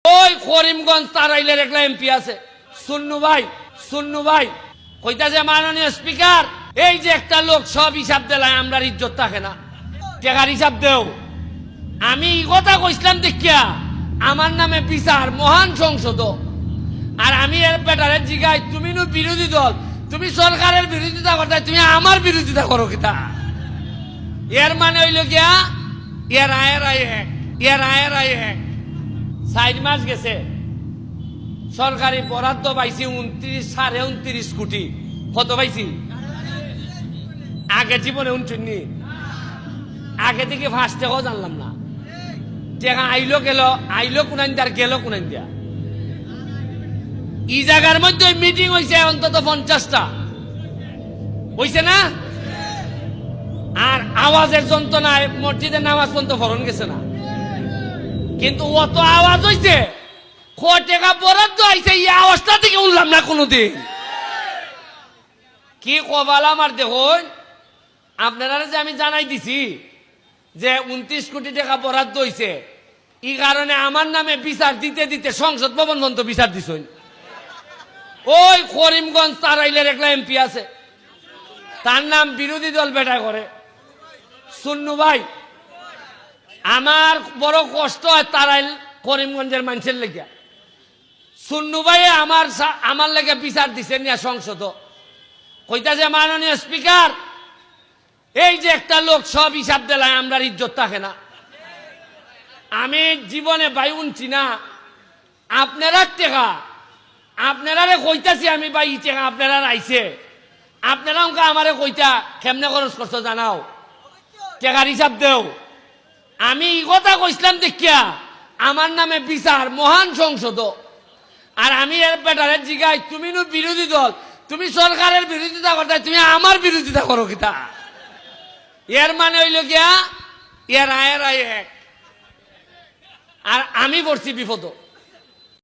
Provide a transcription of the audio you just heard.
ওই করিমগঞ্জ তারাইলের একটা এমপি আছে সুন্নু ভাই কইতাছে মাননীয় স্পিকার, এই যে একটা লোক সব হিসাব দিলায় আমরা ইজ্জত থাকে না, টাকার হিসাব দেও। আমি এই কথা কইছিলাম দেখিয়া আমার নামে বিচার মহান সংসদ, আর আমি এর বেটারে জিগাই তুমি নু বিরোধী দল, তুমি সরকারের বিরোধিতা করতে, তুমি আমার বিরোধিতা করো কিতা? এর মানে হইল গিয়া এর আয়ের এক 4 মাস গেছে সরকারি বরাদ্দ পাইছি 29.29 কোটি। কত পাইছি? আগে জীবনে উঠুননি, আগে থেকে ফার্স্ট টাকাও জানলাম না। টাকা আইলো কোনাইন দিয়া, গেল কোনাইন দিয়া। এই জায়গার মধ্যে মিটিং হয়েছে অন্তত 50টা, হয়েছে না? আর আওয়াজের যন্ত্রণায় মসজিদের নামাজ পর্যন্ত ফরন গেছে না, কিন্তু অত আওয়াজ হয়েছে, টাকা বরাদ্দ আইছে, এই আওয়াজটা থেকে উঠলাম না কোনোদিন। কি কবাল আমার দেখুন, আপনারা যে আমি জানাই দিছি যে 29 কোটি টাকা বরাদ্দ হয়েছে, এই কারণে আমার নামে বিচার দিতে দিতে সংসদ ভবন পর্যন্ত বিচার দিছ। ওই করিমগঞ্জ তারাইলের একটা এমপি আছে, তার নাম বিরোধী দল বেটা করে সুন্নু ভাই। আমার বড় কষ্ট হয় তারাইল করিমগঞ্জের মানুষের লেগে। সুন্নু ভাই আমার লেগে বিচার দিছে নিয়া সংসদ, কইতাছে মাননীয় স্পিকার, এই যে একটা লোক সব হিসাব দিলায় আমরা ইজ্জত থাকে না। আমি জীবনে ভাই উনছি না আপনারা টেকা, আপনারা কইতাছি আমি ভাই ই টেকা আপনারা আইছে, আপনারা আমারে কইতা কেমনে খরচ করছো জানাও, টেকার হিসাব দেও। আমি এই কথা কইছিলাম দেখিয়া আমার নামে বিচার মহান সংসদ, আর আমি এর বেটারে জিগাই তুমি নু বিরোধী দল, তুমি সরকারের বিরোধিতা করতে, তুমি আমার বিরোধিতা করো কিতা? এর মানে হইল গিয়া এর আয়ের এক, আর আমি পড়ছি বিপদ।